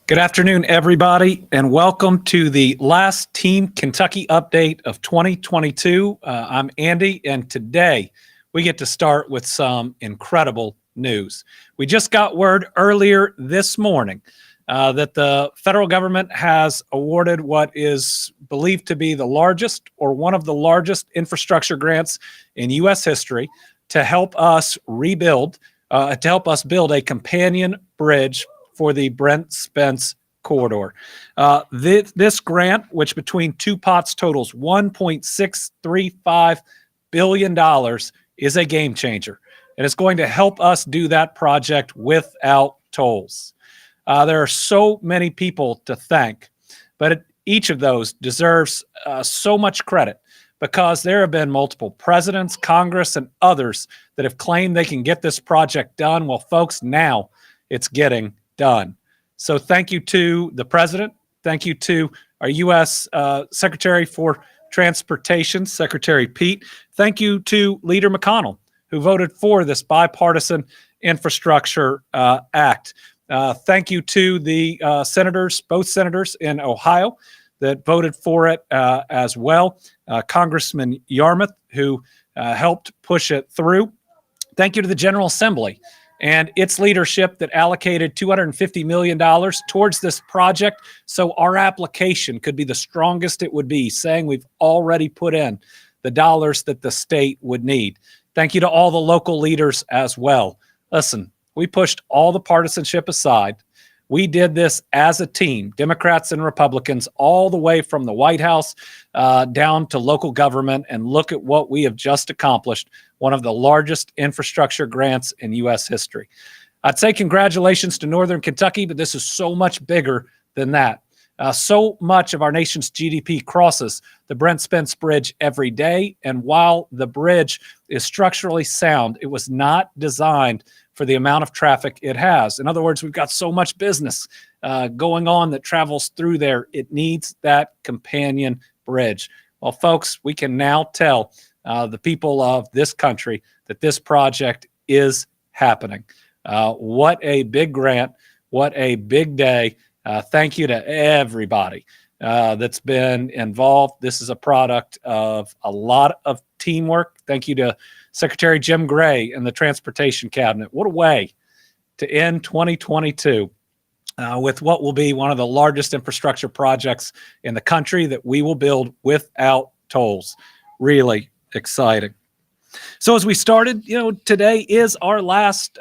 Good afternoon, everybody, and welcome to the last Team Kentucky update of 2022. I'm Andy, and today we get to start with some incredible news. We just got word earlier this morning that the federal government has awarded what is believed to be the largest or one of the largest infrastructure grants in U.S. history to help us rebuild, to help us build a companion bridge for the Brent Spence corridor. This grant, which between two pots totals $1.635 billion, is a game changer. And it's going to help us do that project without tolls. There are so many people to thank, but each of those deserves so much credit because there have been multiple presidents, Congress, and others that have claimed they can get this project done. Well, folks, now it's getting done. So thank you to the president. Thank you to our U.S. Secretary for Transportation, Secretary Pete. Thank you to Leader McConnell, who voted for this bipartisan infrastructure act. Thank you to the senators, both senators in Ohio that voted for it as well. Congressman Yarmouth, who helped push it through. Thank you to the General Assembly and its leadership that allocated $250 million towards this project so our application could be the strongest it would be, saying we've already put in the dollars that the state would need. Thank you to all the local leaders as well. Listen, we pushed all the partisanship aside. We did this as a team, Democrats and Republicans, all the way from the White House down to local government, and look at what we have just accomplished, one of the largest infrastructure grants in U.S. history. I'd say congratulations to Northern Kentucky, but this is so much bigger than that. So much of our nation's GDP crosses the Brent Spence Bridge every day, and while the bridge is structurally sound, it was not designed for the amount of traffic it has. In other words, we've got so much business going on that travels through there. It needs that companion bridge. Well, folks, we can now tell the people of this country that this project is happening. What a big grant. What a big day. Thank you to everybody that's been involved. This is a product of a lot of teamwork. Thank you to Secretary Jim Gray and the Transportation Cabinet. What a way to end 2022 with what will be one of the largest infrastructure projects in the country that we will build without tolls. Really exciting. So as we started, today is our last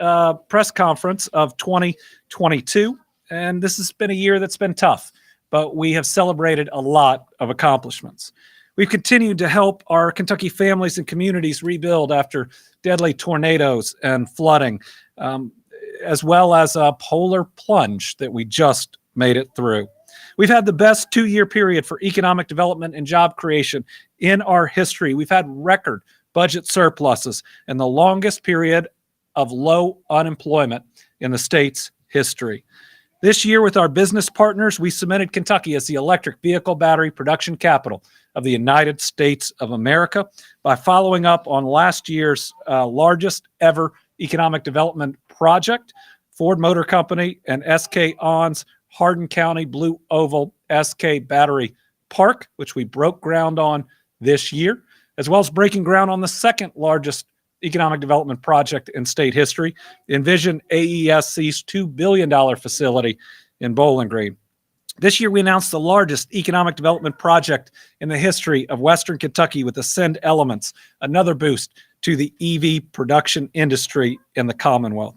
press conference of 2022, and this has been a year that's been tough, but we have celebrated a lot of accomplishments. We've continued to help our Kentucky families and communities rebuild after deadly tornadoes and flooding, as well as a polar plunge that we just made it through. We've had the best 2-year period for economic development and job creation in our history. We've had record budget surpluses and the longest period of low unemployment in the state's history. This year, with our business partners, we cemented Kentucky as the electric vehicle battery production capital of the United States of America by following up on last year's largest ever economic development project, Ford Motor Company and SK On's Hardin County Blue Oval SK Battery Park, which we broke ground on this year, as well as breaking ground on the second largest economic development project in state history, Envision AESC's $2 billion facility in Bowling Green. This year, we announced the largest economic development project in the history of Western Kentucky with Ascend Elements, another boost to the EV production industry in the Commonwealth.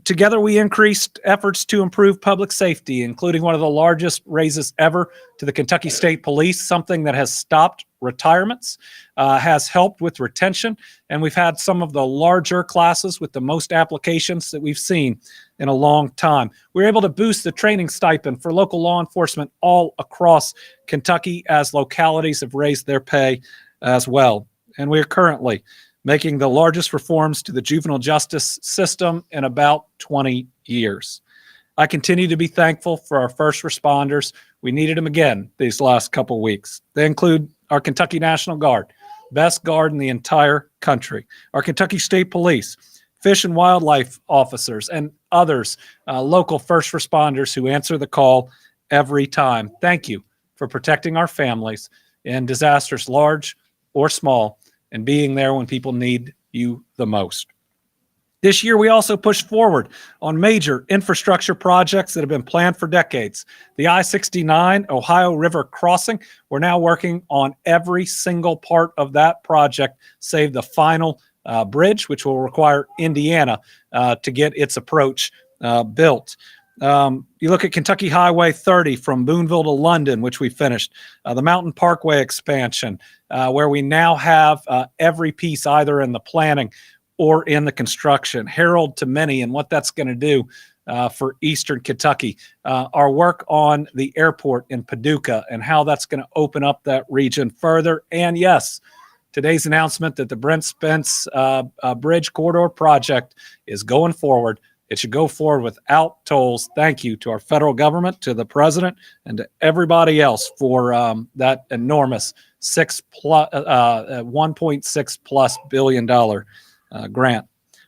Together, we increased efforts to improve public safety, including one of the largest raises ever to the Kentucky State Police, something that has stopped retirements, has helped with retention, and we've had some of the larger classes with the most applications that we've seen in a long time. We were able to boost the training stipend for local law enforcement all across Kentucky as localities have raised their pay as well. And we are currently making the largest reforms to the juvenile justice system in about 20 years. I continue to be thankful for our first responders. We needed them again these last couple weeks. They include our Kentucky National Guard, best guard in the entire country, our Kentucky State Police, Fish and wildlife officers, and others, local first responders who answer the call every time. Thank you for protecting our families in disasters large or small and being there when people need you the most. This year, we also pushed forward on major infrastructure projects that have been planned for decades. The I-69 Ohio River crossing, we're now working on every single part of that project, save the final bridge, which will require Indiana to get its approach built. You look at Kentucky Highway 30 from Boonville to London, which we finished. The Mountain Parkway expansion, where we now have every piece either in the planning or in the construction. Herald to many, and what that's going to do for Eastern Kentucky. Our work on the airport in Paducah and how that's going to open up that region further. And yes, today's announcement that the Brent Spence Bridge Corridor project is going forward. It should go forward without tolls. Thank you to our federal government, to the president, and to everybody else for that enormous $1.6 plus billion grant.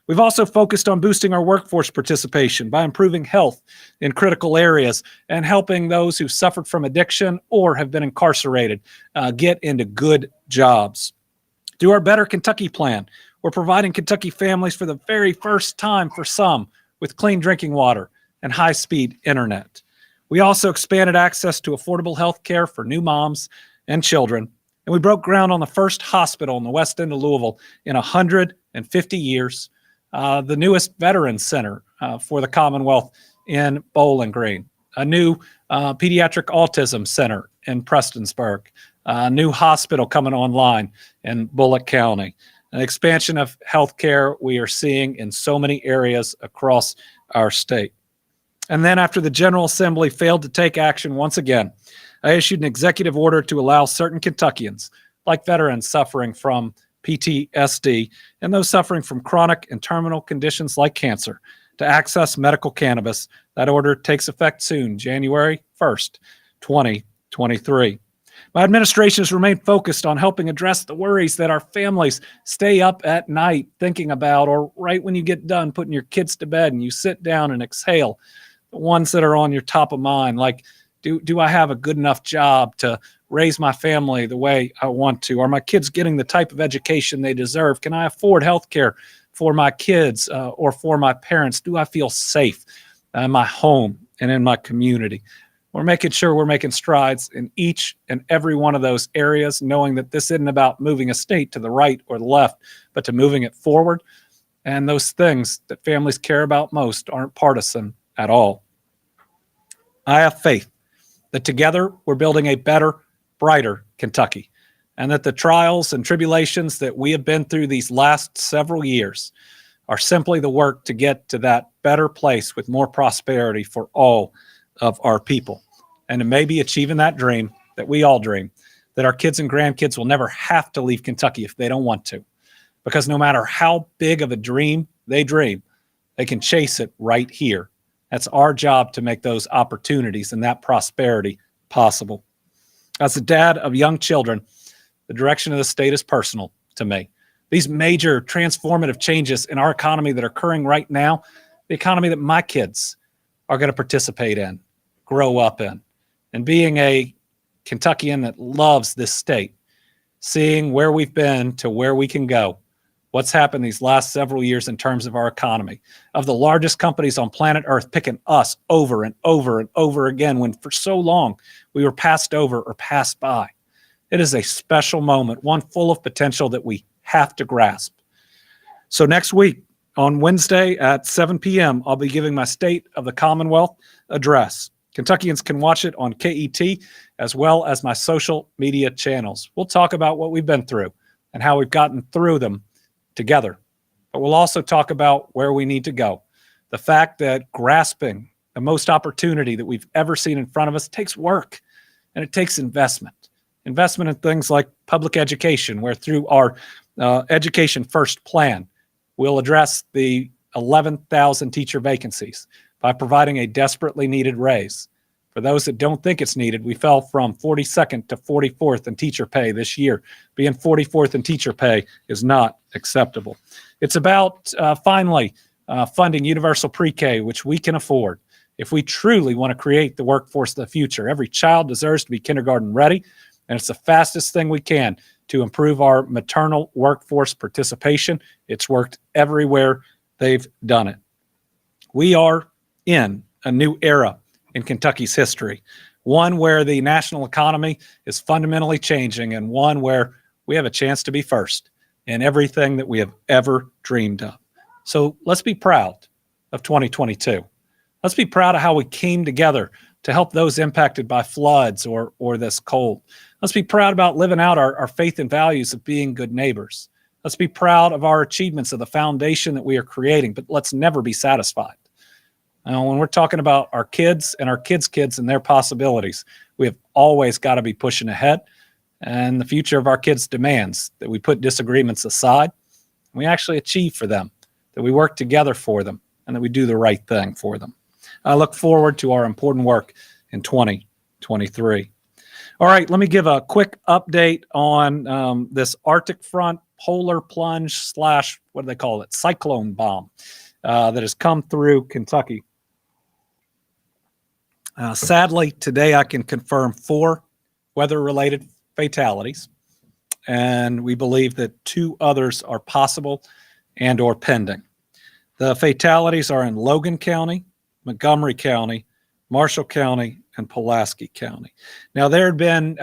We've also focused on boosting our workforce participation by improving health in critical areas and helping those who suffered from addiction or have been incarcerated get into good jobs. Through our Better Kentucky plan, we're providing Kentucky families for the very first time for some with clean drinking water and high-speed internet. We also expanded access to affordable health care for new moms and children, and we broke ground on the first hospital in the west end of Louisville in 150 years, the newest Veterans Center for the Commonwealth in Bowling Green, a new pediatric autism center in Prestonsburg, a new hospital coming online in Bullock County, an expansion of healthcare we are seeing in so many areas across our state. And then after the General Assembly failed to take action once again, I issued an executive order to allow certain Kentuckians, like veterans suffering from PTSD and those suffering from chronic and terminal conditions like cancer, to access medical cannabis. That order takes effect soon, January 1st, 2023. My administration has remained focused on helping address the worries that our families stay up at night thinking about, or right when you get done putting your kids to bed and you sit down and exhale, the ones that are on your top of mind, like, do I have a good enough job to raise my family the way I want to? Are my kids getting the type of education they deserve? Can I afford health care for my kids or for my parents? Do I feel safe in my home and in my community? We're making sure we're making strides in each and every one of those areas, knowing that this isn't about moving a state to the right or the left, but to moving it forward. And those things that families care about most aren't partisan at all. I have faith that together we're building a better, brighter Kentucky, and that the trials and tribulations that we have been through these last several years are simply the work to get to that better place with more prosperity for all of our people. And it may be achieving that dream that we all dream, that our kids and grandkids will never have to leave Kentucky if they don't want to, because no matter how big of a dream, they can chase it right here. That's our job, to make those opportunities and that prosperity possible. As a dad of young children, the direction of the state is personal to me. These major transformative changes in our economy that are occurring right now, the economy that my kids are going to participate in, grow up in, and being a Kentuckian that loves this state, seeing where we've been to where we can go, what's happened these last several years in terms of our economy, of the largest companies on planet Earth picking us over and over and over again when for so long we were passed over or passed by. It is a special moment, one full of potential that we have to grasp. So next week, on Wednesday at 7 p.m., I'll be giving my State of the Commonwealth address. Kentuckians can watch it on KET as well as my social media channels. We'll talk about what we've been through and how we've gotten through them together. But we'll also talk about where we need to go. The fact that grasping the most opportunity that we've ever seen in front of us takes work, and it takes investment. Investment in things like public education, where through our Education First plan, we'll address the 11,000 teacher vacancies by providing a desperately needed raise. For those that don't think it's needed, we fell from 42nd to 44th in teacher pay this year. Being 44th in teacher pay is not acceptable. It's about, finally, funding universal pre-K, which we can afford. If we truly want to create the workforce of the future, every child deserves to be kindergarten ready, and it's the fastest thing we can to improve our maternal workforce participation. It's worked everywhere they've done it. We are in a new era in Kentucky's history, one where the national economy is fundamentally changing, and one where we have a chance to be first in everything that we have ever dreamed of. So let's be proud of 2022. Let's be proud of how we came together to help those impacted by floods or this cold. Let's be proud about living out our faith and values of being good neighbors. Let's be proud of our achievements of the foundation that we are creating, but let's never be satisfied. Now, when we're talking about our kids and our kids' kids and their possibilities, we have always got to be pushing ahead. And the future of our kids demands that we put disagreements aside, and we actually achieve for them, that we work together for them, and that we do the right thing for them. I look forward to our important work in 2023. All right, let me give a quick update on this Arctic front polar plunge / what do they call it? Cyclone bomb that has come through Kentucky. Sadly, today I can confirm 4 weather-related fatalities, and we believe that 2 others are possible and or pending. The fatalities are in Logan County, Montgomery County, Marshall County, and Pulaski County. Now, there had been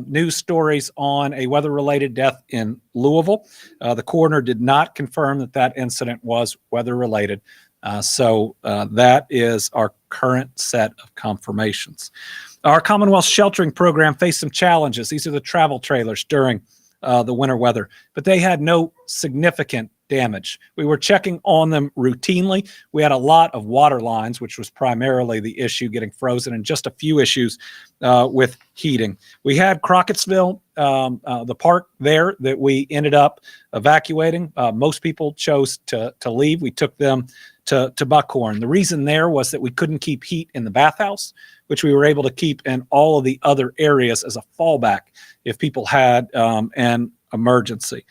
news stories on a weather-related death in Louisville. The coroner did not confirm that incident was weather-related. So that is our current set of confirmations. Our Commonwealth sheltering program faced some challenges. These are the travel trailers during the winter weather, but they had no significant damage. We were checking on them routinely. We had a lot of water lines, which was primarily the issue, getting frozen, and just a few issues with heating. We had Crockettsville, the park there that we ended up evacuating. Most people chose to leave. We took them to Buckhorn. The reason there was that we couldn't keep heat in the bathhouse, which we were able to keep in all of the other areas as a fallback if people had an emergency.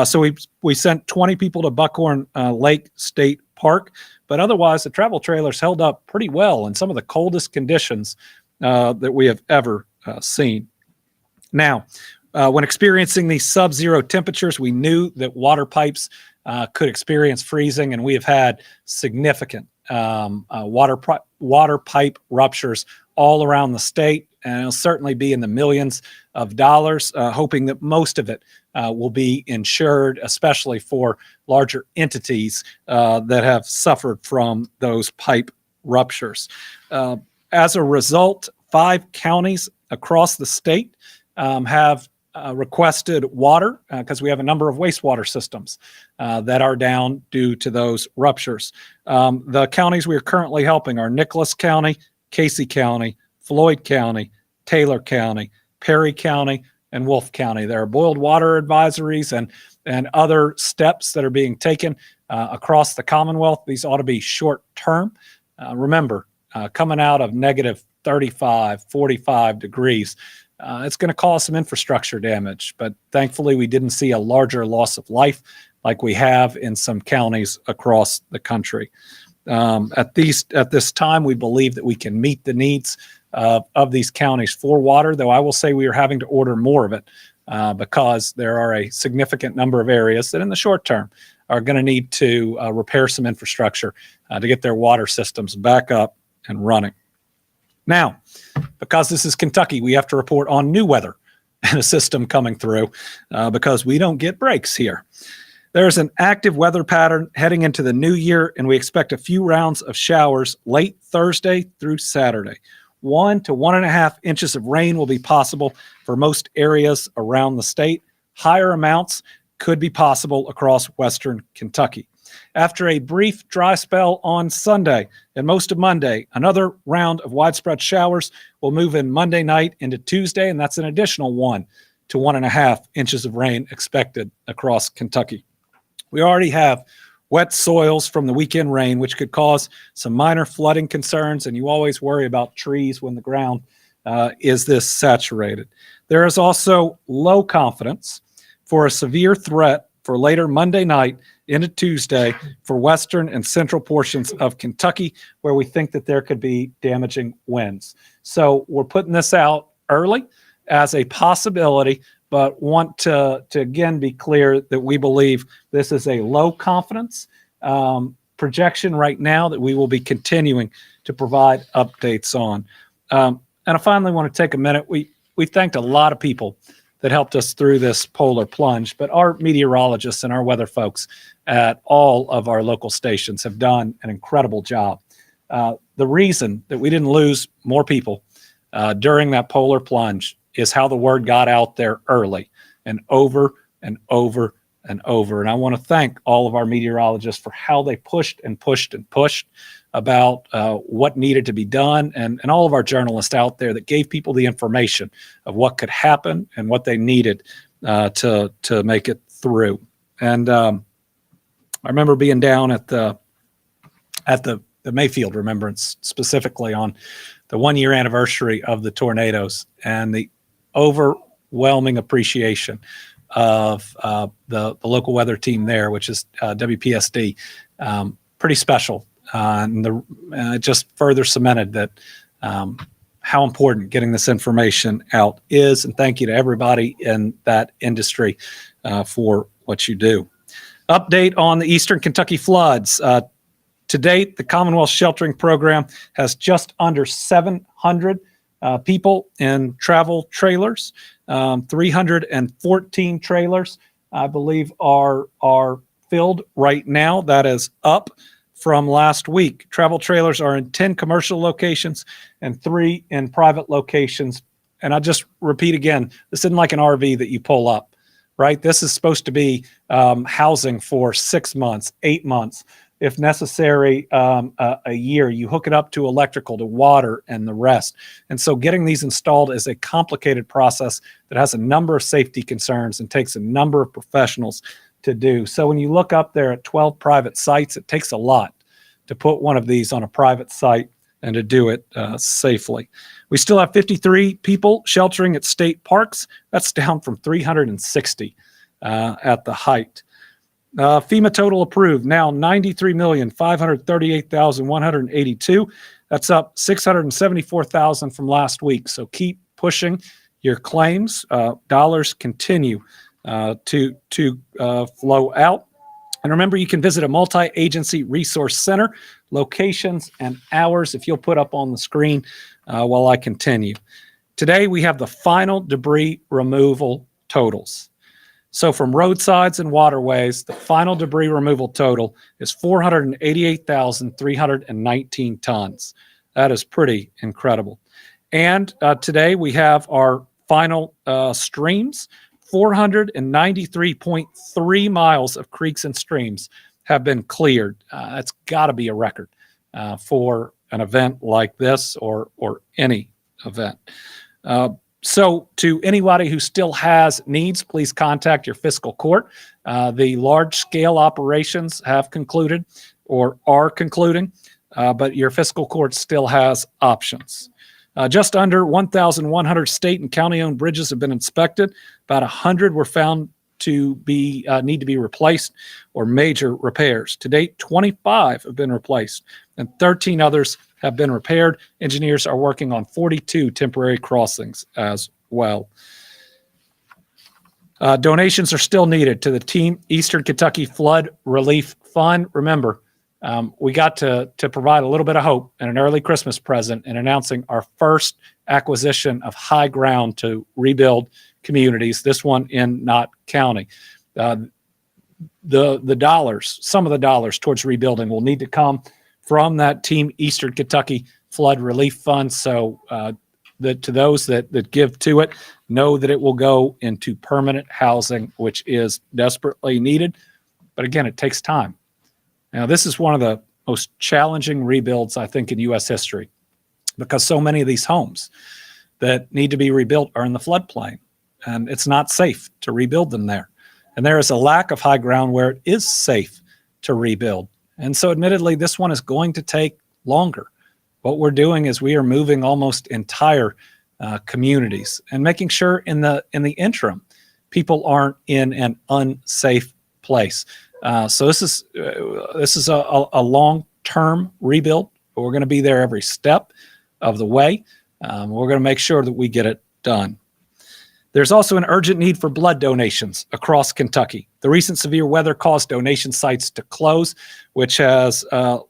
So we sent 20 people to Buckhorn Lake State Park, but otherwise the travel trailers held up pretty well in some of the coldest conditions that we have ever seen. Now, when experiencing these sub-zero temperatures, we knew that water pipes could experience freezing, and we have had significant water pipe ruptures all around the state, and it'll certainly be in the millions of dollars, hoping that most of it will be insured, especially for larger entities that have suffered from those pipe ruptures. As a result, 5 counties across the state have requested water because we have a number of wastewater systems that are down due to those ruptures. The counties we are currently helping are Nicholas County, Casey County, Floyd County, Taylor County, Perry County, and Wolfe County. There are boiled water advisories and other steps that are being taken across the Commonwealth. These ought to be short term. Remember, coming out of negative 35, 45 degrees, it's going to cause some infrastructure damage, but thankfully we didn't see a larger loss of life like we have in some counties across the country. At this time, we believe that we can meet the needs of these counties for water, though I will say we are having to order more of it because there are a significant number of areas that in the short term are going to need to repair some infrastructure to get their water systems back up and running. Now, because this is Kentucky, we have to report on new weather and a system coming through because we don't get breaks here. There's an active weather pattern heading into the new year, and we expect a few rounds of showers late Thursday through Saturday. 1 to 1.5 inches of rain will be possible for most areas around the state. Higher amounts could be possible across western Kentucky. After a brief dry spell on Sunday and most of Monday, another round of widespread showers will move in Monday night into Tuesday, and that's an additional 1 to 1.5 inches of rain expected across Kentucky. We already have wet soils from the weekend rain, which could cause some minor flooding concerns. And you always worry about trees when the ground is this saturated. There is also low confidence for a severe threat for later Monday night into Tuesday for western and central portions of Kentucky, where we think that there could be damaging winds. So we're putting this out early as a possibility, but want to again be clear that we believe this is a low confidence projection right now that we will be continuing to provide updates on. And I finally want to take a minute. We thanked a lot of people that helped us through this polar plunge, but our meteorologists and our weather folks at all of our local stations have done an incredible job. The reason that we didn't lose more people during that polar plunge is how the word got out there early and over and over and over. And I want to thank all of our meteorologists for how they pushed and pushed and pushed about what needed to be done, and all of our journalists out there that gave people the information of what could happen and what they needed to make it through. And I remember being down at the Mayfield Remembrance, specifically on the 1-year anniversary of the tornadoes, and the overwhelming appreciation of the local weather team there, which is WPSD. Pretty special. And it just further cemented that how important getting this information out is. And thank you to everybody in that industry for what you do. Update on the Eastern Kentucky floods. To date, the Commonwealth Sheltering Program has just under 700 people in travel trailers. 314 trailers, I believe, are filled right now. That is up from last week. Travel trailers are in 10 commercial locations and 3 in private locations. And I just repeat again, this isn't like an RV that you pull up, right? This is supposed to be housing for 6 months, 8 months, if necessary, a year. You hook it up to electrical, to water, and the rest. And so getting these installed is a complicated process that has a number of safety concerns and takes a number of professionals to do. So when you look up there at 12 private sites, it takes a lot to put one of these on a private site and to do it safely. We still have 53 people sheltering at state parks. That's down from 360 at the height. FEMA total approved, now 93,538,182. That's up 674,000 from last week. So keep pushing your claims. Dollars continue to flow out. And remember, you can visit a multi-agency resource center, locations and hours, if you'll put up on the screen while I continue. Today, we have the final debris removal totals. So from roadsides and waterways, the final debris removal total is 488,319 tons. That is pretty incredible. And today, we have our final streams. 493.3 miles of creeks and streams have been cleared. That's got to be a record for an event like this or any event. So to anybody who still has needs, please contact your fiscal court. The large-scale operations have concluded or are concluding, but your fiscal court still has options. Just under 1,100 state and county-owned bridges have been inspected. About 100 were found to be need to be replaced or major repairs. To date, 25 have been replaced and 13 others have been repaired. Engineers are working on 42 temporary crossings as well. Donations are still needed to the Team Eastern Kentucky Flood Relief Fund. Remember, we got to provide a little bit of hope and an early Christmas present in announcing our first acquisition of high ground to rebuild communities, this one in Knott County. The dollars, some of the dollars towards rebuilding will need to come from that Team Eastern Kentucky Flood Relief Fund. So to those that give to it, know that it will go into permanent housing, which is desperately needed. But again, it takes time. Now, this is one of the most challenging rebuilds, I think, in U.S. history, because so many of these homes that need to be rebuilt are in the floodplain, and it's not safe to rebuild them there. And there is a lack of high ground where it is safe to rebuild. And so admittedly, this one is going to take longer. What we're doing is we are moving almost entire communities and making sure in the interim, people aren't in an unsafe place. So this is a long-term rebuild, but we're going to be there every step of the way. We're going to make sure that we get it done. There's also an urgent need for blood donations across Kentucky. The recent severe weather caused donation sites to close, which has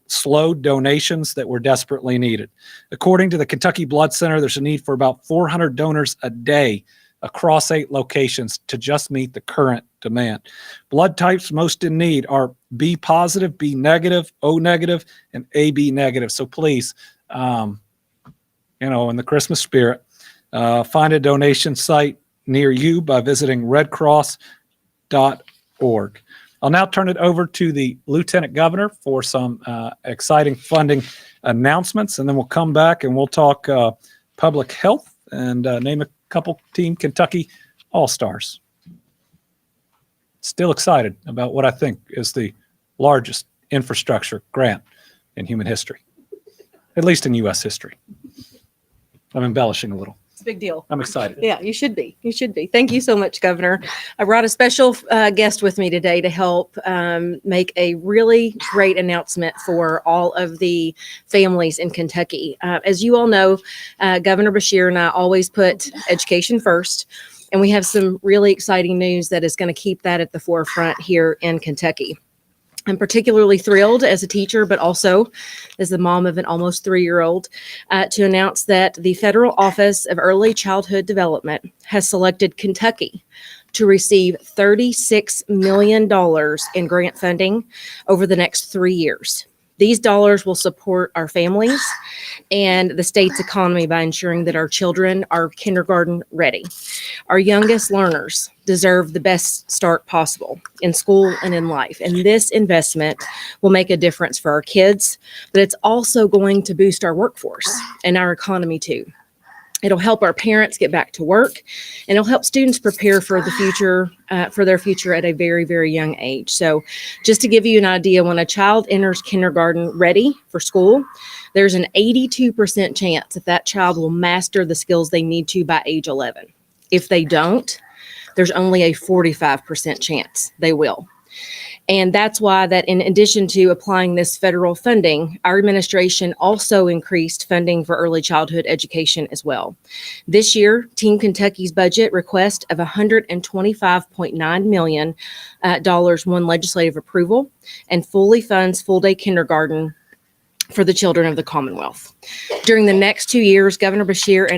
slowed donations that were desperately needed. According to the Kentucky Blood Center, there's a need for about 400 donors a day across 8 locations to just meet the current demand. Blood types most in need are B positive, B negative, O negative, and AB negative. So please, in the Christmas spirit, find a donation site near you by visiting redcross.org. I'll now turn it over to the Lieutenant Governor for some exciting funding announcements, and then we'll come back and we'll talk public health and name a couple Team Kentucky All-Stars. Still excited about what I think is the largest infrastructure grant in human history, at least in U.S. history. I'm embellishing a little. It's a big deal. I'm excited. Yeah, you should be. You should be. Thank you so much, Governor. I brought a special guest with me today to help make a really great announcement for all of the families in Kentucky. As you all know, Governor Beshear and I always put education first, and we have some really exciting news that is going to keep that at the forefront here in Kentucky. I'm particularly thrilled as a teacher, but also as the mom of an almost 3-year-old, to announce that the Federal Office of Early Childhood Development has selected Kentucky to receive $36 million in grant funding over the next 3 years. These dollars will support our families and the state's economy by ensuring that our children are kindergarten ready. Our youngest learners deserve the best start possible in school and in life. And this investment will make a difference for our kids, but it's also going to boost our workforce and our economy too. It'll help our parents get back to work, and it'll help students prepare for the future, for their future at a very, very young age. So just to give you an idea, when a child enters kindergarten ready for school, there's an 82% chance that that child will master the skills they need to by age 11. If they don't, there's only a 45% chance they will. And that's why that in addition to applying this federal funding, our administration also increased funding for early childhood education as well. This year, Team Kentucky's budget request of $125.9 million won legislative approval and fully funds full-day kindergarten for the children of the Commonwealth. During the next 2 years, Governor Beshear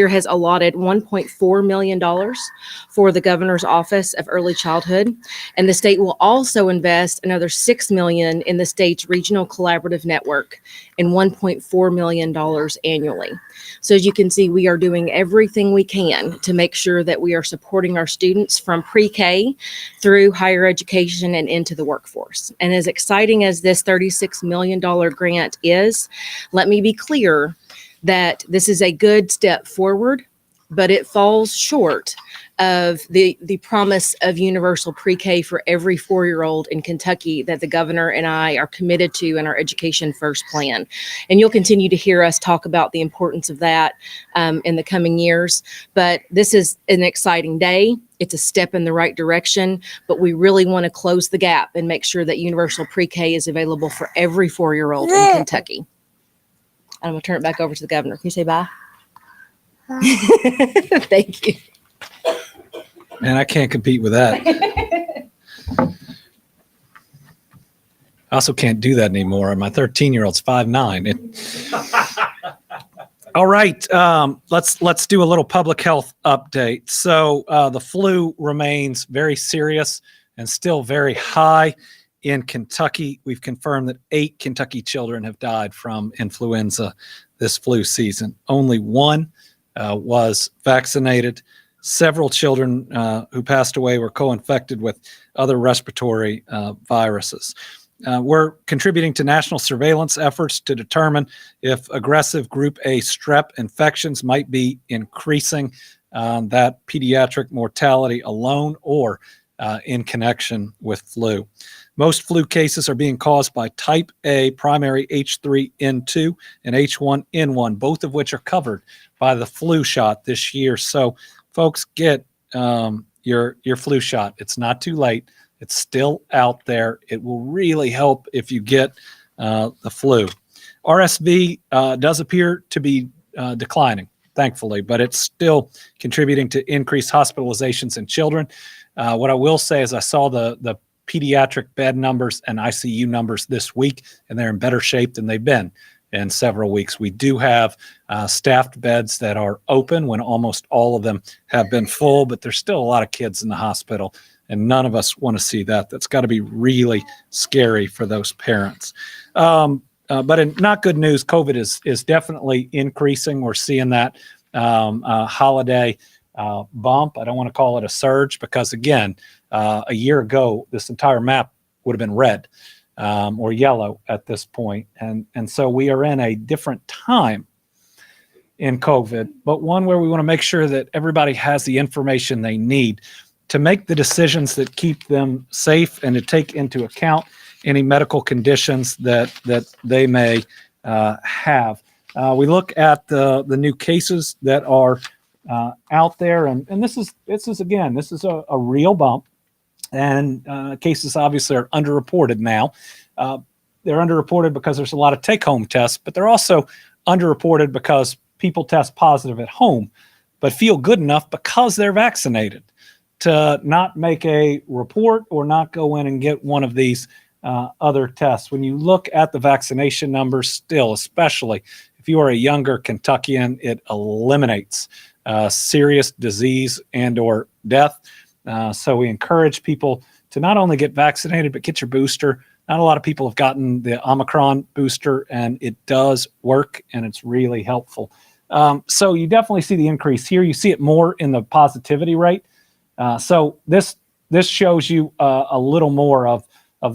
has allotted $1.4 million for the Governor's Office of Early Childhood, and the state will also invest another $6 million in the state's regional collaborative network and $1.4 million annually. So as you can see, we are doing everything we can to make sure that we are supporting our students from pre-K through higher education and into the workforce. And as exciting as this $36 million grant is, let me be clear that this is a good step forward, but it falls short of the promise of universal pre-K for every 4-year-old in Kentucky that the governor and I are committed to in our Education First plan. And you'll continue to hear us talk about the importance of that in the coming years. But this is an exciting day. It's a step in the right direction, but we really want to close the gap and make sure that universal pre-K is available for every 4-year-old in Kentucky. I'm going to turn it back over to the governor. Can you say bye? Thank you. Man, I can't compete with that. I also can't do that anymore. My 13-year-old's 5'9". All right, let's do a little public health update. So the flu remains very serious and still very high in Kentucky. We've confirmed that 8 Kentucky children have died from influenza this flu season. Only 1 was vaccinated. Several children who passed away were co-infected with other respiratory viruses. We're contributing to national surveillance efforts to determine if aggressive group A strep infections might be increasing that pediatric mortality alone, or in connection with flu. Most flu cases are being caused by type A primary H3N2 and H1N1, both of which are covered by the flu shot this year. So folks, get your flu shot. It's not too late. It's still out there. It will really help if you get the flu. RSV does appear to be declining, thankfully, but it's still contributing to increased hospitalizations in children. What I will say is I saw the pediatric bed numbers and ICU numbers this week, and they're in better shape than they've been in several weeks. We do have staffed beds that are open when almost all of them have been full, but there's still a lot of kids in the hospital, and none of us want to see that. That's got to be really scary for those parents. But in not good news, COVID is definitely increasing. We're seeing that holiday bump. I don't want to call it a surge because, again, a year ago, this entire map would have been red or yellow at this point. And so we are in a different time in COVID, but one where we want to make sure that everybody has the information they need to make the decisions that keep them safe and to take into account any medical conditions that they may have. We look at the new cases that are out there, and this is a real bump, and cases obviously are underreported now. They're underreported because there's a lot of take-home tests, but they're also underreported because people test positive at home, but feel good enough because they're vaccinated to not make a report or not go in and get one of these other tests. When you look at the vaccination numbers still, especially if you are a younger Kentuckian, it eliminates serious disease and or death. So we encourage people to not only get vaccinated, but get your booster. Not a lot of people have gotten the Omicron booster, and it does work, and it's really helpful. So you definitely see the increase here. You see it more in the positivity rate. So this shows you a little more of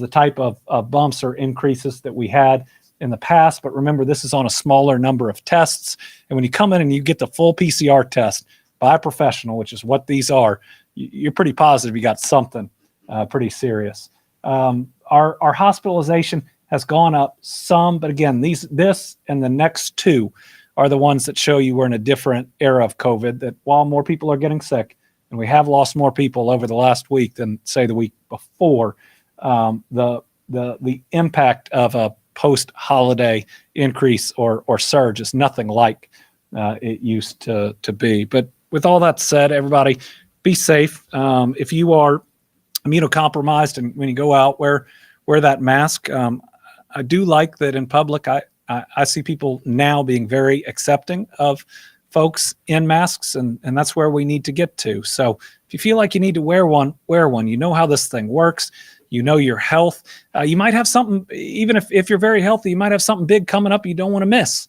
the type of bumps or increases that we had in the past. But remember, this is on a smaller number of tests. And when you come in and you get the full PCR test by a professional, which is what these are, you're pretty positive you got something pretty serious. Our hospitalization has gone up some, but again, this and the next two are the ones that show you we're in a different era of COVID, that while more people are getting sick, and we have lost more people over the last week than, say, the week before, the impact of a post-holiday increase or surge is nothing like it used to be. But with all that said, everybody, be safe. If you are immunocompromised and when you go out, wear that mask. I do like that in public. I see people now being very accepting of folks in masks, and that's where we need to get to. So if you feel like you need to wear one, wear one. You know how this thing works. You know your health. You might have something, even if you're very healthy, you might have something big coming up you don't want to miss.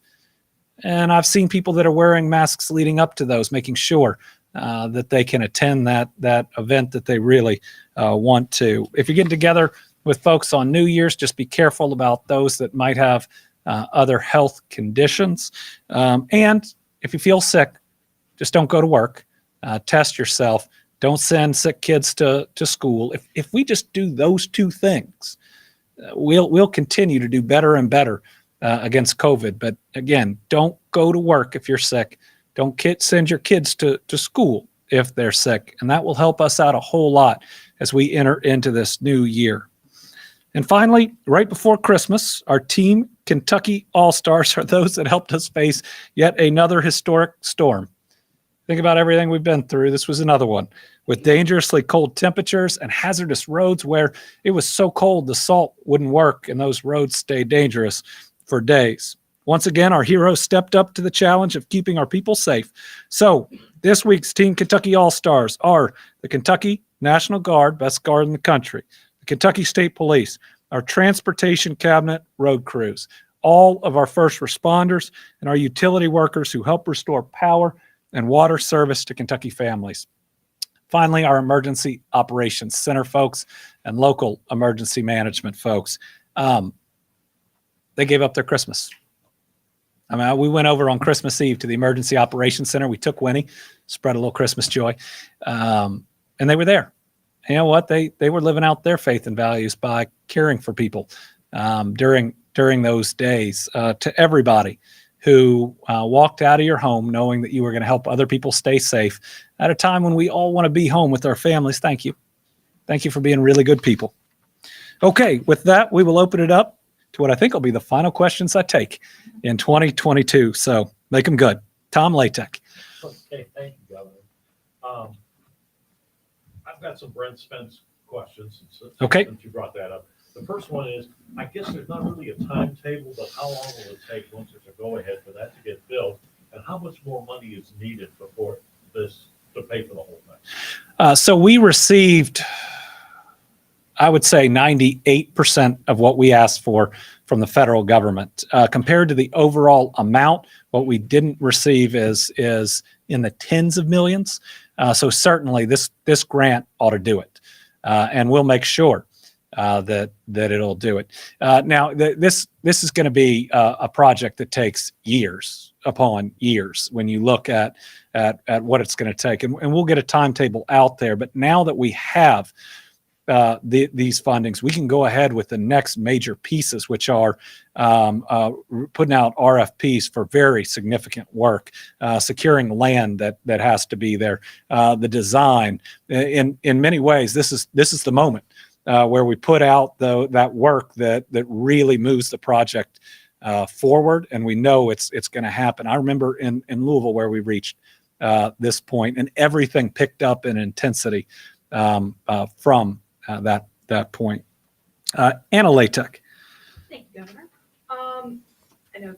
And I've seen people that are wearing masks leading up to those, making sure that they can attend that event that they really want to. If you're getting together with folks on New Year's, just be careful about those that might have other health conditions. And if you feel sick, just don't go to work. Test yourself. Don't send sick kids to school. If we just do those two things, we'll continue to do better and better against COVID. But again, don't go to work if you're sick. Don't send your kids to school if they're sick. And that will help us out a whole lot as we enter into this new year. And finally, right before Christmas, our Team Kentucky All-Stars are those that helped us face yet another historic storm. Think about everything we've been through. This was another one with dangerously cold temperatures and hazardous roads where it was so cold the salt wouldn't work and those roads stayed dangerous for days. Once again, our heroes stepped up to the challenge of keeping our people safe. So this week's Team Kentucky All-Stars are the Kentucky National Guard, best guard in the country, the Kentucky State Police, our Transportation Cabinet road crews, all of our first responders, and our utility workers who help restore power and water service to Kentucky families. Finally, our Emergency Operations Center folks and local emergency management folks. They gave up their Christmas. I mean, we went over on Christmas Eve to the Emergency Operations Center. We took Winnie, spread a little Christmas joy, and they were there. you know what? They were living out their faith and values by caring for people during those days. To everybody who walked out of your home knowing that you were going to help other people stay safe at a time when we all want to be home with our families, thank you. Thank you for being really good people. Okay, with that, we will open it up to what I think will be the final questions I take in 2022. So make them good. Tom Latek. Okay, thank you, Governor. I've got some Brent Spence questions since you brought that up. The first one is, I guess there's not really a timetable, but how long will it take once there's a go-ahead for that to get built? And how much more money is needed before this to pay for the whole thing? So we received, I would say, 98% of what we asked for from the federal government. Compared to the overall amount, what we didn't receive is in the tens of millions. So certainly this grant ought to do it. And we'll make sure that it'll do it. Now, this is going to be a project that takes years upon years when you look at what it's going to take. And we'll get a timetable out there. But now that we have these fundings, we can go ahead with the next major pieces, which are putting out RFPs for very significant work, securing land that has to be there, the design. In many ways, this is the moment where we put out that work that really moves the project forward, and we know it's going to happen. I remember in Louisville where we reached this point, and everything picked up in intensity from that point. Anna Latek. Thank you, Governor. I know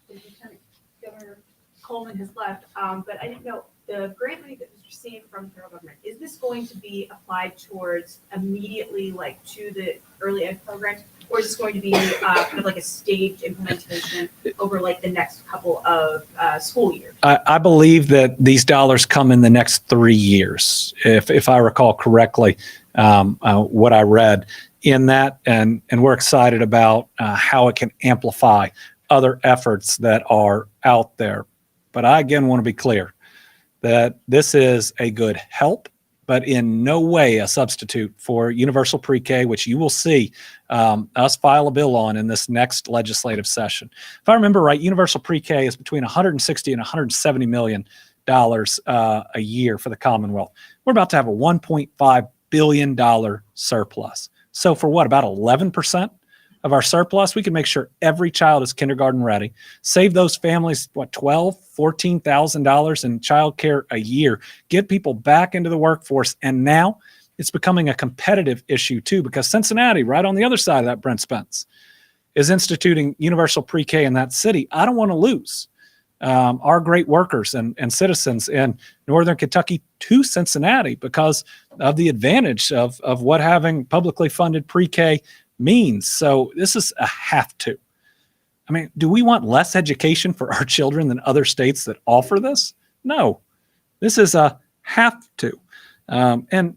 Lieutenant Governor Coleman has left, but I didn't know the grant money that was received from the federal government, is this going to be applied towards immediately, like to the early ed programs, or is this going to be kind of like a staged implementation over like the next couple of school years? I believe that these dollars come in the next 3 years, if I recall correctly, what I read in that, and we're excited about how it can amplify other efforts that are out there. But I again want to be clear that this is a good help, but in no way a substitute for universal pre-K, which you will see us file a bill on in this next legislative session. If I remember right, universal pre-K is between $160 and $170 million a year for the Commonwealth. We're about to have a $1.5 billion surplus. So for what, about 11% of our surplus, we can make sure every child is kindergarten ready, save those families, $12,000, $14,000 in childcare a year, get people back into the workforce. And now it's becoming a competitive issue too, because Cincinnati, right on the other side of that, Brent Spence, is instituting universal pre-K in that city. I don't want to lose our great workers and citizens in Northern Kentucky to Cincinnati because of the advantage of what having publicly funded pre-K means. So this is a have to. I mean, do we want less education for our children than other states that offer this? No, this is a have to. And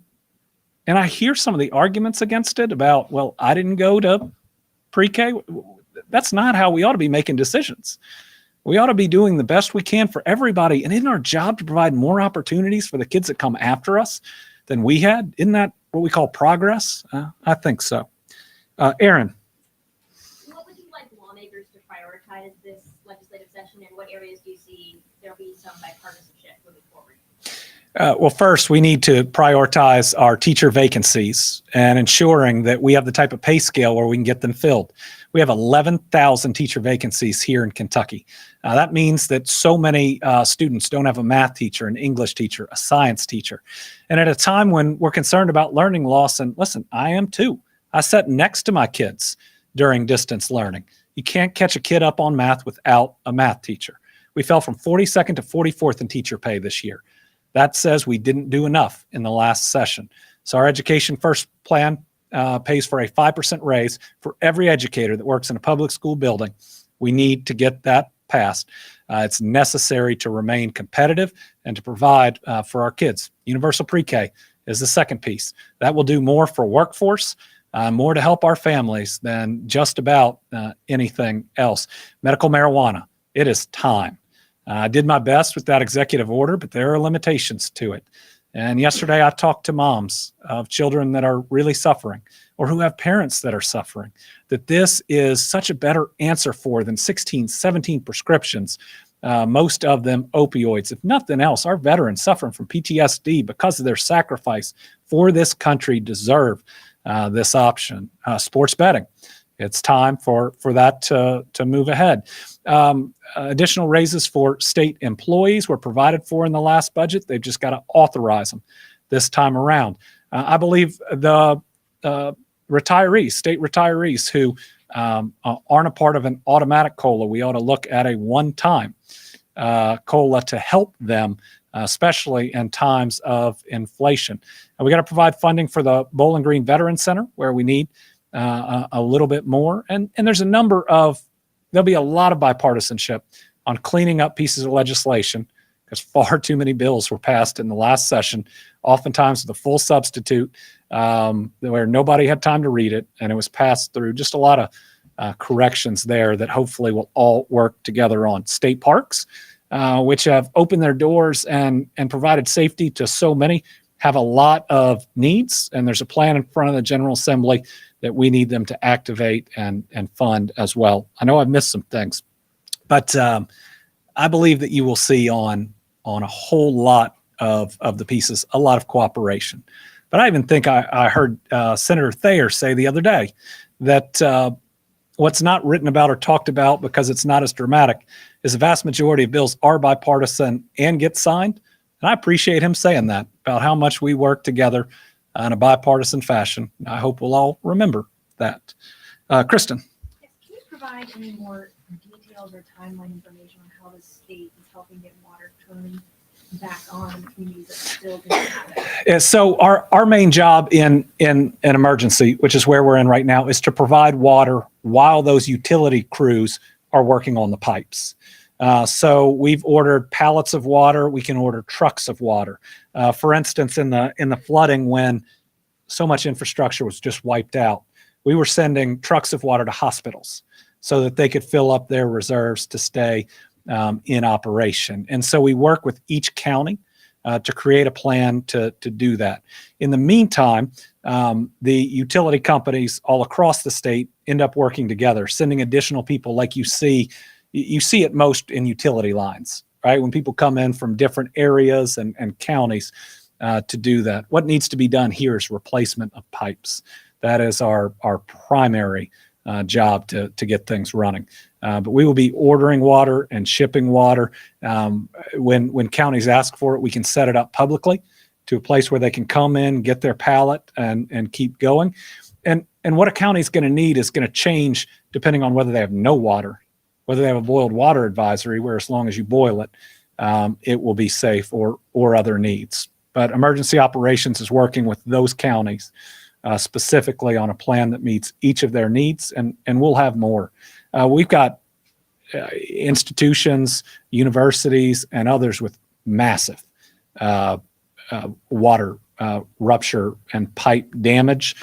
I hear some of the arguments against it about, well, I didn't go to pre-K. That's not how we ought to be making decisions. We ought to be doing the best we can for everybody. And isn't our job to provide more opportunities for the kids that come after us than we had? Isn't that what we call progress? I think so. Aaron. What would you like lawmakers to prioritize this legislative session, and what areas do you see there'll be some bipartisanship moving forward? Well, first, we need to prioritize our teacher vacancies and ensuring that we have the type of pay scale where we can get them filled. We have 11,000 teacher vacancies here in Kentucky. That means that so many students don't have a math teacher, an English teacher, a science teacher. And at a time when we're concerned about learning loss, and listen, I am too. I sat next to my kids during distance learning. You can't catch a kid up on math without a math teacher. We fell from 42nd to 44th in teacher pay this year. That says we didn't do enough in the last session. So our Education First plan pays for a 5% raise for every educator that works in a public school building. We need to get that passed. It's necessary to remain competitive and to provide for our kids. Universal pre-K is the second piece. That will do more for workforce, more to help our families than just about anything else. Medical marijuana, it is time. I did my best with that executive order, but there are limitations to it. And yesterday I talked to moms of children that are really suffering or who have parents that are suffering, that this is such a better answer for than 16, 17 prescriptions, most of them opioids. If nothing else, our veterans suffering from PTSD because of their sacrifice for this country deserve this option. Sports betting. It's time for that to move ahead. Additional raises for state employees were provided for in the last budget. They've just got to authorize them this time around. I believe the retirees, state retirees who aren't a part of an automatic COLA, we ought to look at a one-time COLA to help them, especially in times of inflation. And we got to provide funding for the Bowling Green Veterans Center, where we need a little bit more. And there's a number of, there'll be a lot of bipartisanship on cleaning up pieces of legislation, because far too many bills were passed in the last session, oftentimes with a full substitute, where nobody had time to read it, and it was passed through. Just a lot of corrections there that hopefully will all work together on. State parks, which have opened their doors and provided safety to so many, have a lot of needs, and there's a plan in front of the General Assembly that we need them to activate and fund as well. I know I've missed some things, but I believe that you will see on a whole lot of the pieces a lot of cooperation. But I even think I heard Senator Thayer say the other day that what's not written about or talked about because it's not as dramatic is the vast majority of bills are bipartisan and get signed. And I appreciate him saying that about how much we work together in a bipartisan fashion. I hope we'll all remember that. Kristen. Yes, can you provide any more details or timeline information on how the state is helping get water turned back on in communities that still didn't have it? Yeah, so our main job in an emergency, which is where we're in right now, is to provide water while those utility crews are working on the pipes. So we've ordered pallets of water. We can order trucks of water. For instance, in the flooding, when so much infrastructure was just wiped out, we were sending trucks of water to hospitals so that they could fill up their reserves to stay in operation. And so we work with each county to create a plan to do that. In the meantime, the utility companies all across the state end up working together, sending additional people like you see it most in utility lines, right? When people come in from different areas and counties to do that. What needs to be done here is replacement of pipes. That is our primary job to get things running. But we will be ordering water and shipping water. When counties ask for it, we can set it up publicly to a place where they can come in, get their pallet, and keep going. And what a county is going to need is going to change depending on whether they have no water, whether they have a boiled water advisory, where as long as you boil it, it will be safe, or other needs. But emergency operations is working with those counties specifically on a plan that meets each of their needs, and we'll have more. We've got institutions, universities, and others with massive water rupture and pipe damage.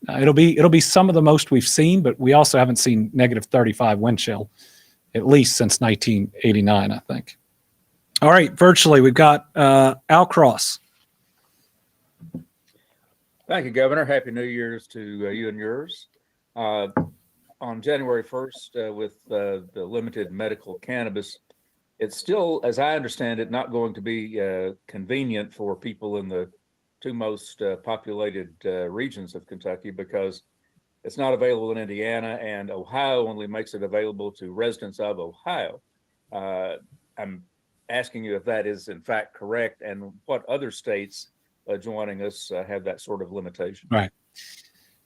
It'll be some of the most we've seen, but we also haven't seen negative 35 wind chill, at least since 1989, I think. All right, virtually, we've got Al Cross. Thank you, Governor. Happy New Year's to you and yours. On January 1st, with the limited medical cannabis, it's still, as I understand it, not going to be convenient for people in the two most populated regions of Kentucky, because it's not available in Indiana, and Ohio only makes it available to residents of Ohio. I'm asking you if that is in fact correct, and what other states joining us have that sort of limitation. Right.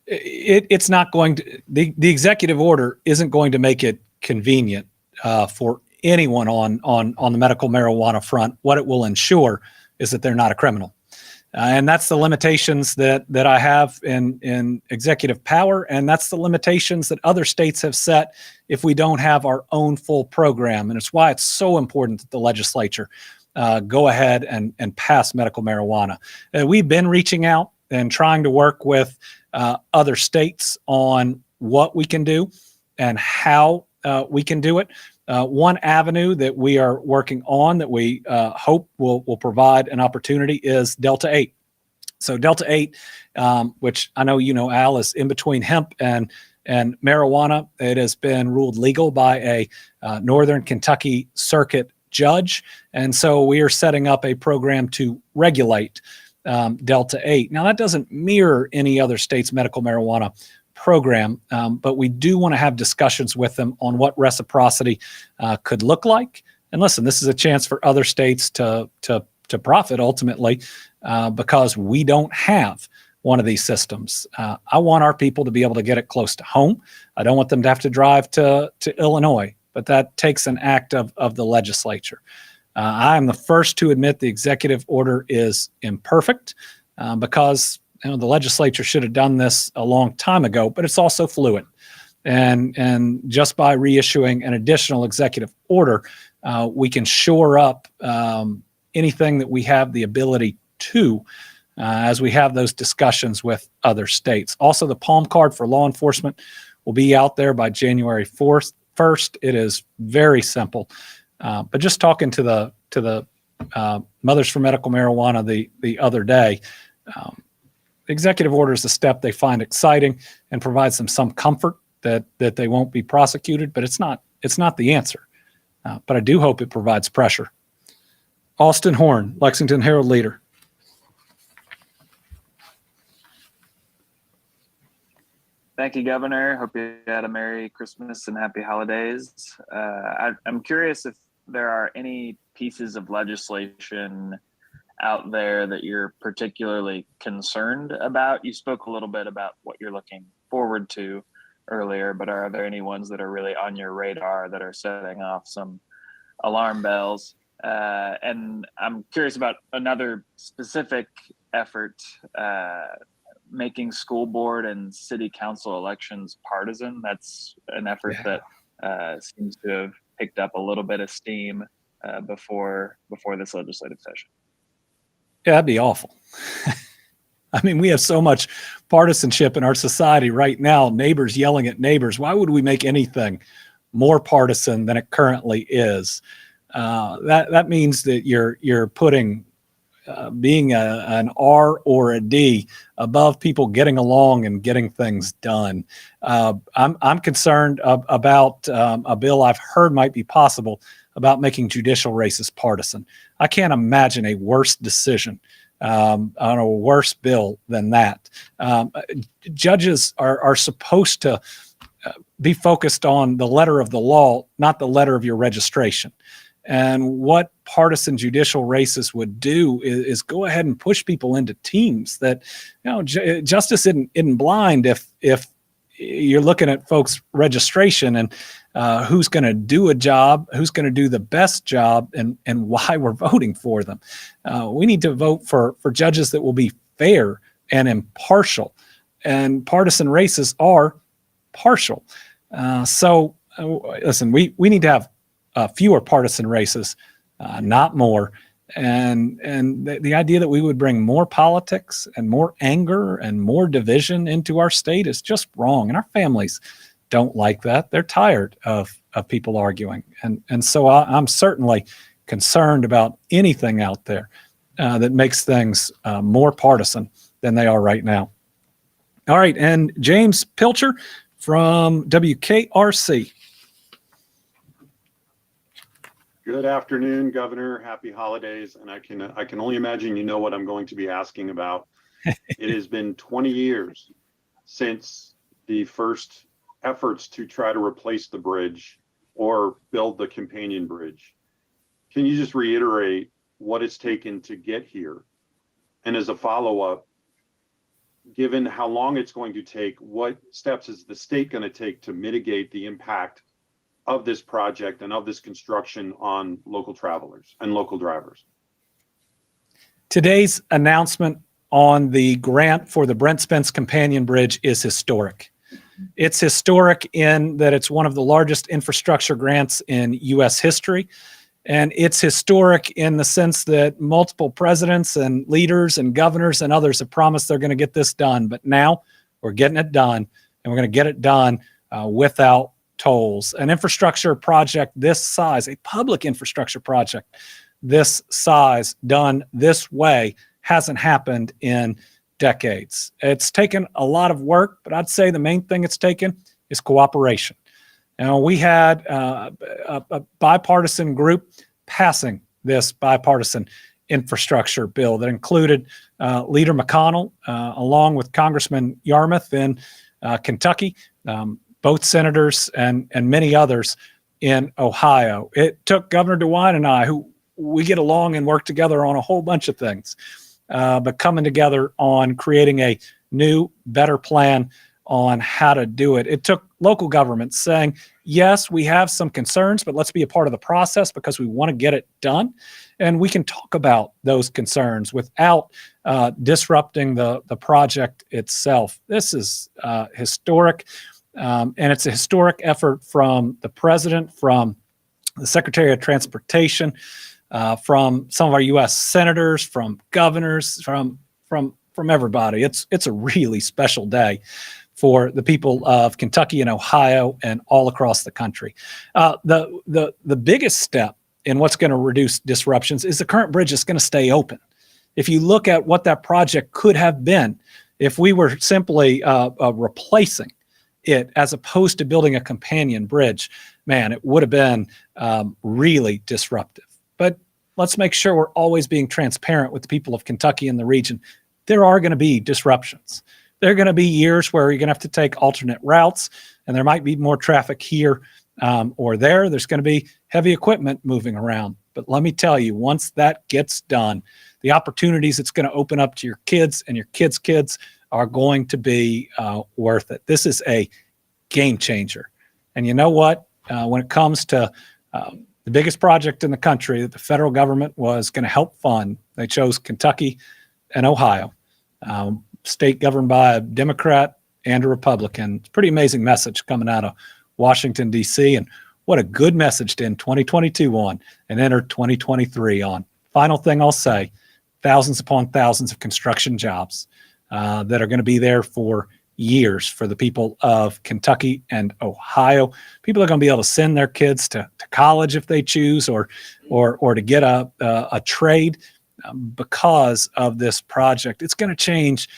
It's not going to, the executive order isn't going to make it convenient for anyone on the medical marijuana front. What it will ensure is that they're not a criminal. And that's the limitations that I have in executive power. And that's the limitations that other states have set if we don't have our own full program. And it's why it's so important that the legislature go ahead and pass medical marijuana. We've been reaching out and trying to work with other states on what we can do and how we can do it. One avenue that we are working on that we hope will provide an opportunity is Delta 8. So Delta 8, which I know you know, Al, is in between hemp and marijuana. It has been ruled legal by a Northern Kentucky circuit judge. And so we are setting up a program to regulate Delta 8. Now, that doesn't mirror any other state's medical marijuana program, but we do want to have discussions with them on what reciprocity could look like. And listen, this is a chance for other states to profit ultimately, because we don't have one of these systems. I want our people to be able to get it close to home. I don't want them to have to drive to Illinois, but that takes an act of the legislature. I am the first to admit the executive order is imperfect, because the legislature should have done this a long time ago, but it's also fluid. And just by reissuing an additional executive order, we can shore up anything that we have the ability to, as we have those discussions with other states. Also, the Palm Card for law enforcement will be out there by January 1st. It is very simple. But just talking to the Mothers for Medical Marijuana the other day, the executive order is a step they find exciting and provides them some comfort that they won't be prosecuted, but it's not the answer. But I do hope it provides pressure. Austin Horn, Lexington Herald Leader. Thank you, Governor. Hope you had a Merry Christmas and Happy Holidays. I'm curious if there are any pieces of legislation out there that you're particularly concerned about. You spoke a little bit about what you're looking forward to earlier, but are there any ones that are really on your radar that are setting off some alarm bells? And I'm curious about another specific effort, making school board and city council elections partisan. That's an effort that seems to have picked up a little bit of steam before this legislative session. Yeah, that'd be awful. I mean, we have so much partisanship in our society right now, neighbors yelling at neighbors. Why would we make anything more partisan than it currently is? That means that you're putting being an R or a D above people getting along and getting things done. I'm concerned about a bill I've heard might be possible about making judicial races partisan. I can't imagine a worse decision on a worse bill than that. Judges are supposed to be focused on the letter of the law, not the letter of your registration. And what partisan judicial races would do is go ahead and push people into teams that, justice isn't blind if you're looking at folks' registration and who's going to do a job, who's going to do the best job, and why we're voting for them. We need to vote for judges that will be fair and impartial, and partisan races are partial. So listen, we need to have fewer partisan races, not more. And the idea that we would bring more politics and more anger and more division into our state is just wrong. And our families don't like that. They're tired of people arguing. And so I'm certainly concerned about anything out there that makes things more partisan than they are right now. All right. And James Pilcher from WKRC. Good afternoon, Governor. Happy holidays. And I can only imagine you know what I'm going to be asking about. It has been 20 years since the first efforts to try to replace the bridge or build the companion bridge. Can you just reiterate what it's taken to get here? And as a follow-up, given how long it's going to take, what steps is the state going to take to mitigate the impact of this project and of this construction on local travelers and local drivers? Today's announcement on the grant for the Brent Spence Companion Bridge is historic. It's historic in that it's one of the largest infrastructure grants in U.S. history. And it's historic in the sense that multiple presidents and leaders and governors and others have promised they're going to get this done. But now we're getting it done, and we're going to get it done without tolls. An infrastructure project this size, a public infrastructure project this size, done this way, hasn't happened in decades. It's taken a lot of work, but I'd say the main thing it's taken is cooperation. Now, we had a bipartisan group passing this bipartisan infrastructure bill that included Leader McConnell, along with Congressman Yarmouth in Kentucky, both senators and many others in Ohio. It took Governor DeWine and I, who we get along and work together on a whole bunch of things, but coming together on creating a new, better plan on how to do it. It took local governments saying, yes, we have some concerns, but let's be a part of the process because we want to get it done. And we can talk about those concerns without disrupting the project itself. This is historic, and it's a historic effort from the president, from the Secretary of Transportation, from some of our U.S. senators, from governors, from everybody. It's a really special day for the people of Kentucky and Ohio and all across the country. The biggest step in what's going to reduce disruptions is the current bridge is going to stay open. If you look at what that project could have been, if we were simply replacing it as opposed to building a companion bridge, man, it would have been really disruptive. But let's make sure we're always being transparent with the people of Kentucky and the region. There are going to be disruptions. There are going to be years where you're going to have to take alternate routes, and there might be more traffic here or there. There's going to be heavy equipment moving around. But let me tell you, once that gets done, the opportunities it's going to open up to your kids and your kids' kids are going to be worth it. This is a game changer. And you know what? When it comes to the biggest project in the country that the federal government was going to help fund, they chose Kentucky and Ohio. State governed by a Democrat and a Republican. It's a pretty amazing message coming out of Washington, D.C. And what a good message to end 2022 on and enter 2023 on. Final thing I'll say, thousands upon thousands of construction jobs that are going to be there for years for the people of Kentucky and Ohio. People are going to be able to send their kids to college if they choose, or to get a trade because of this project. It's going to change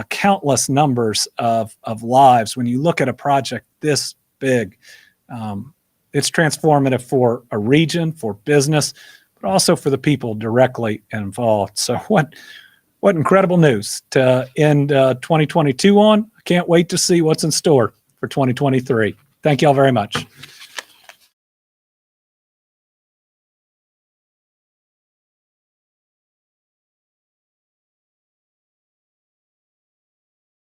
countless numbers of lives. When you look at a project this big, it's transformative for a region, for business, but also for the people directly involved. So what incredible news to end 2022 on. I can't wait to see what's in store for 2023. Thank you all very much.